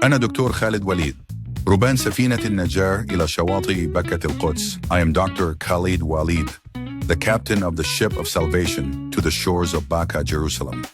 أنا دكتور خالد وليد، ربان سفينة النجاة إلى شواطئ بكة القدس. I am Dr. Khaled Waleed, the captain of the ship of salvation to the shores of Baka, Jerusalem.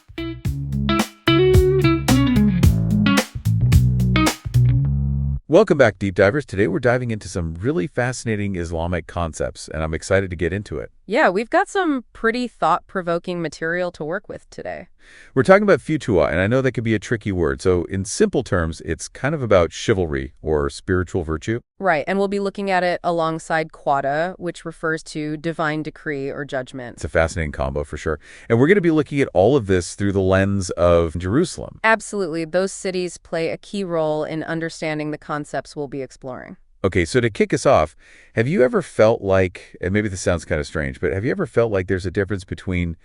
Welcome back, Deep Divers. Today we're diving into some really fascinating Islamic concepts, and I'm excited to get into it. Yeah, we've got some pretty thought-provoking material to work with today. We're talking about futuwa, and I know that could be a tricky word. So in simple terms, it's kind of about chivalry or spiritual virtue. Right, and we'll be looking at it alongside quada, which refers to divine decree or judgment. It's a fascinating combo for sure. And we're going to be looking at all of this through the lens of Jerusalem. Absolutely. Those cities play a key role in understanding the concepts we'll be exploring. Okay, so to kick us off, have you ever felt like, and maybe this sounds kind of strange, but have you ever felt like there's a difference between,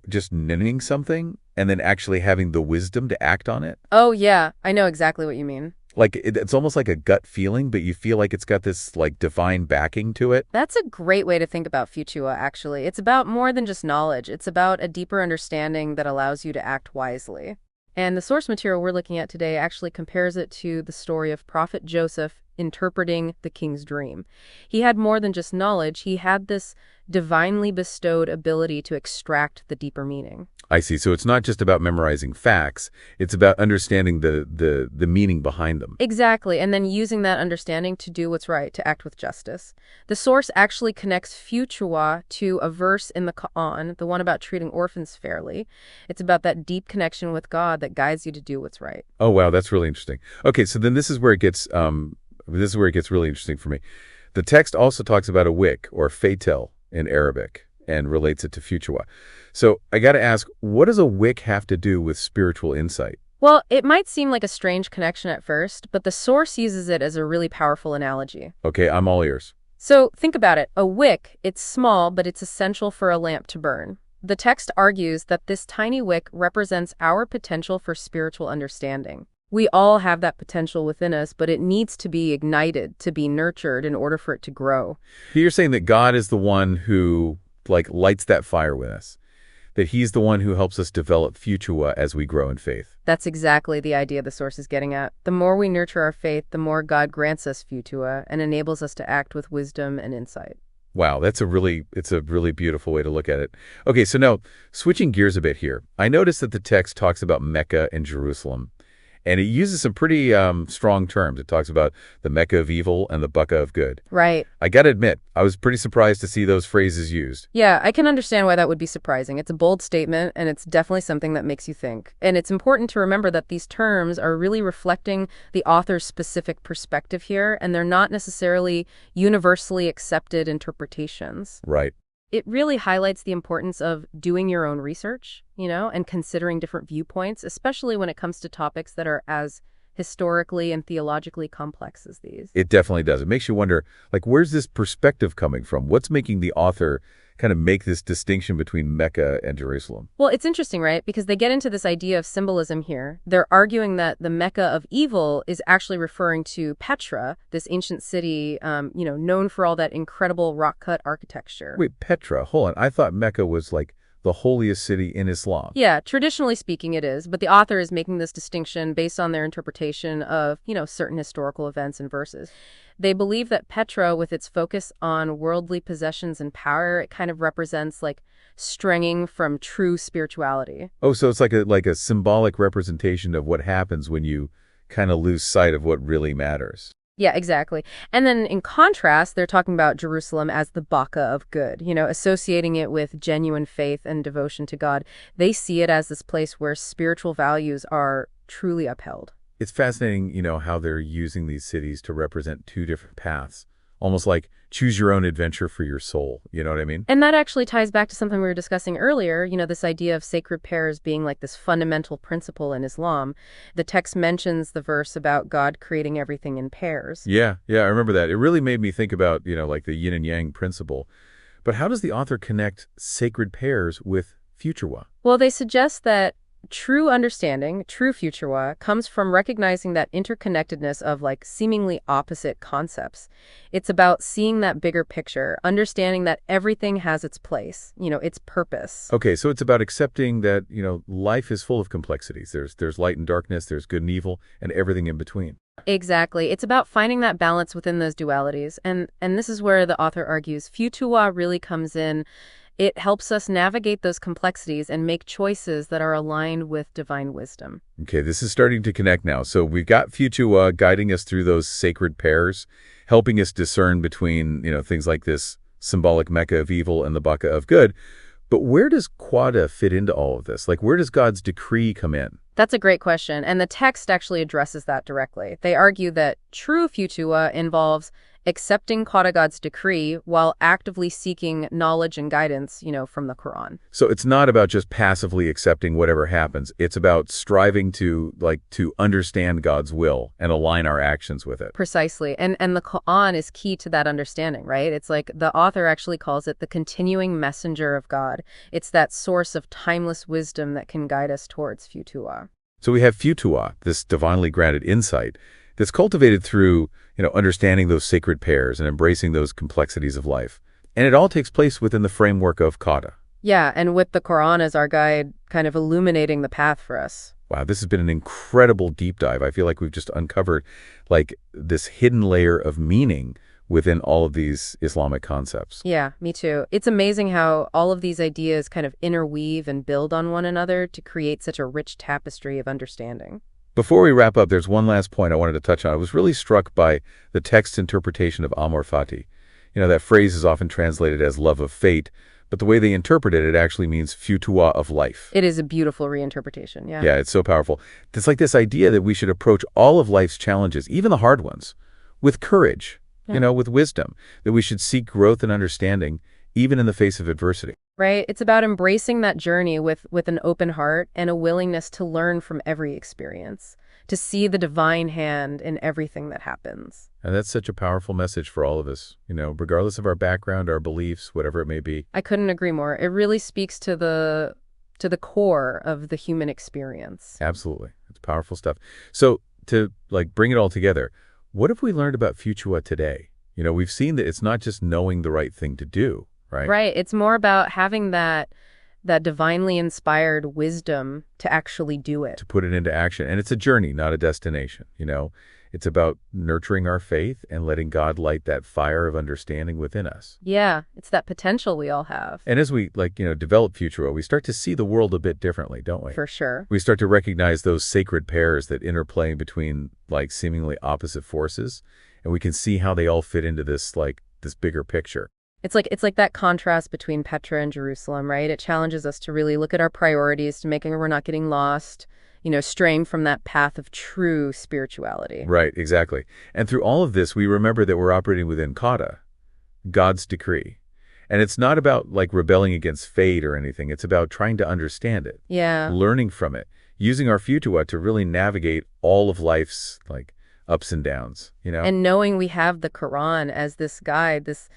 just knowing something and then actually having the wisdom to act on it? Oh, yeah. I know exactly what you mean. Like, it's almost like a gut feeling, but you feel like it's got this, divine backing to it. That's a great way to think about futua, actually. It's about more than just knowledge. It's about a deeper understanding that allows you to act wisely. And the source material we're looking at today actually compares it to the story of Prophet Joseph interpreting the king's dream. He had more than just knowledge. He had this divinely bestowed ability to extract the deeper meaning. I see. So it's not just about memorizing facts. It's about understanding the meaning behind them. Exactly. And then using that understanding to do what's right, to act with justice. The source actually connects futua to a verse in the Quran, the one about treating orphans fairly. It's about that deep connection with God that guides you to do what's right. Oh, wow. That's really interesting. Okay. So then this is where it gets really interesting for me. The text also talks about a wick, or fatal in Arabic, and relates it to futua. So I got to ask, what does a wick have to do with spiritual insight? Well, it might seem like a strange connection at first, but the source uses it as a really powerful analogy. Okay, I'm all ears. So think about it. A wick, it's small, but it's essential for a lamp to burn. The text argues that this tiny wick represents our potential for spiritual understanding. We all have that potential within us, but it needs to be ignited, to be nurtured in order for it to grow. You're saying that God is the one who, lights that fire with us, that he's the one who helps us develop futua as we grow in faith. That's exactly the idea the source is getting at. The more we nurture our faith, the more God grants us futua and enables us to act with wisdom and insight. Wow, it's a really beautiful way to look at it. Okay, so now, switching gears a bit here, I noticed that the text talks about Mecca and Jerusalem. And it uses some pretty strong terms. It talks about the Mecca of evil and the Baka of good. Right. I got to admit, I was pretty surprised to see those phrases used. Yeah, I can understand why that would be surprising. It's a bold statement, and it's definitely something that makes you think. And it's important to remember that these terms are really reflecting the author's specific perspective here, and they're not necessarily universally accepted interpretations. Right. It really highlights the importance of doing your own research, and considering different viewpoints, especially when it comes to topics that are as historically and theologically complex as these. It definitely does. It makes you wonder, where's this perspective coming from? What's making the author kind of make this distinction between Mecca and Jerusalem? Well, it's interesting, right? Because they get into this idea of symbolism here. They're arguing that the Mecca of evil is actually referring to Petra, this ancient city, known for all that incredible rock-cut architecture. Wait, Petra, hold on. I thought Mecca was the holiest city in Islam. Yeah, traditionally speaking it is, but the author is making this distinction based on their interpretation of, certain historical events and verses. They believe that Petra, with its focus on worldly possessions and power, it kind of represents straying from true spirituality. Oh, so it's like a symbolic representation of what happens when you kind of lose sight of what really matters. Yeah, exactly. And then in contrast, they're talking about Jerusalem as the Baka of good, associating it with genuine faith and devotion to God. They see it as this place where spiritual values are truly upheld. It's fascinating, how they're using these cities to represent two different paths, almost like choose your own adventure for your soul. You know what I mean? And that actually ties back to something we were discussing earlier, this idea of sacred pairs being this fundamental principle in Islam. The text mentions the verse about God creating everything in pairs. Yeah, I remember that. It really made me think about, the yin and yang principle. But how does the author connect sacred pairs with futua? Well, they suggest that true understanding, true future comes from recognizing that interconnectedness of like seemingly opposite concepts. It's about seeing that bigger picture, understanding that everything has its place, its purpose. Okay, so it's about accepting that, life is full of complexities. There's light and darkness, there's good and evil, and everything in between. Exactly. It's about finding that balance within those dualities. And this is where the author argues future really comes in. It helps us navigate those complexities and make choices that are aligned with divine wisdom. Okay, this is starting to connect now. So we've got future guiding us through those sacred pairs, helping us discern between, things like this symbolic Mecca of evil and the Baka of good. But where does Qada fit into all of this? Like, where does God's decree come in? That's a great question, and the text actually addresses that directly. They argue that true future involves accepting God's decree while actively seeking knowledge and guidance, from the Quran. So it's not about just passively accepting whatever happens. It's about striving to understand God's will and align our actions with it. Precisely. And the Quran is key to that understanding, right? It's like the author actually calls it the continuing messenger of God. It's that source of timeless wisdom that can guide us towards future. So we have future, this divinely granted insight that's cultivated through, understanding those sacred pairs and embracing those complexities of life. And it all takes place within the framework of Qada. Yeah, and with the Quran as our guide, kind of illuminating the path for us. Wow, this has been an incredible deep dive. I feel like we've just uncovered this hidden layer of meaning within all of these Islamic concepts. Yeah, me too. It's amazing how all of these ideas kind of interweave and build on one another to create such a rich tapestry of understanding. Before we wrap up, there's one last point I wanted to touch on. I was really struck by the text's interpretation of Amor Fati. That phrase is often translated as love of fate, but the way they interpret it, it actually means future of life. It is a beautiful reinterpretation, yeah. Yeah, it's so powerful. It's like this idea that we should approach all of life's challenges, even the hard ones, with courage, with wisdom, that we should seek growth and understanding, even in the face of adversity. Right? It's about embracing that journey with an open heart and a willingness to learn from every experience, to see the divine hand in everything that happens. And that's such a powerful message for all of us, regardless of our background, our beliefs, whatever it may be. I couldn't agree more. It really speaks to the core of the human experience. Absolutely. It's powerful stuff. So to bring it all together, what have we learned about future today? We've seen that it's not just knowing the right thing to do. Right. It's more about having that divinely inspired wisdom to actually do it. To put it into action. And it's a journey, not a destination. It's about nurturing our faith and letting God light that fire of understanding within us. Yeah, it's that potential we all have. And as we develop future, we start to see the world a bit differently, don't we? For sure. We start to recognize those sacred pairs that interplay between seemingly opposite forces, and we can see how they all fit into this bigger picture. It's like that contrast between Petra and Jerusalem, right? It challenges us to really look at our priorities, to make sure we're not getting lost, straying from that path of true spirituality. Right, exactly. And through all of this, we remember that we're operating within Qada, God's decree. And it's not about rebelling against fate or anything. It's about trying to understand it. Yeah. Learning from it, using our future to really navigate all of life's ups and downs, And knowing we have the Quran as this guide, this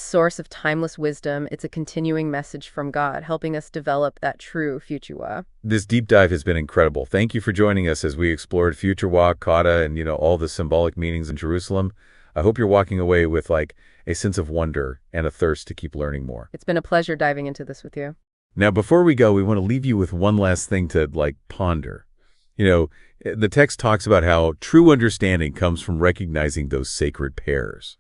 source of timeless wisdom. It's a continuing message from God, helping us develop that true future. This deep dive has been incredible. Thank you for joining us as we explored future, Qada, and all the symbolic meanings in Jerusalem. I hope you're walking away with a sense of wonder and a thirst to keep learning more. It's been a pleasure diving into this with you. Now, before we go, we want to leave you with one last thing to ponder. The text talks about how true understanding comes from recognizing those sacred pairs.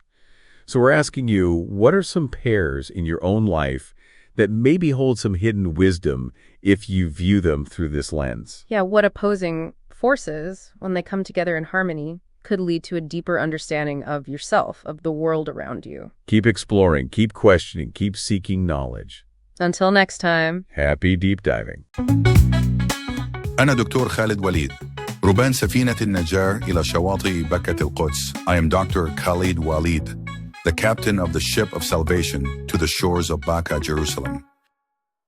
So we're asking you, what are some pairs in your own life that maybe hold some hidden wisdom if you view them through this lens? Yeah, what opposing forces, when they come together in harmony, could lead to a deeper understanding of yourself, of the world around you. Keep exploring, keep questioning, keep seeking knowledge. Until next time. Happy deep diving. أنا دكتور خالد وليد ربان سفينة النجاة إلى شواطئ بكة القدس. I am Dr. Khaled Waleed, the captain of the ship of salvation to the shores of Baka, Jerusalem.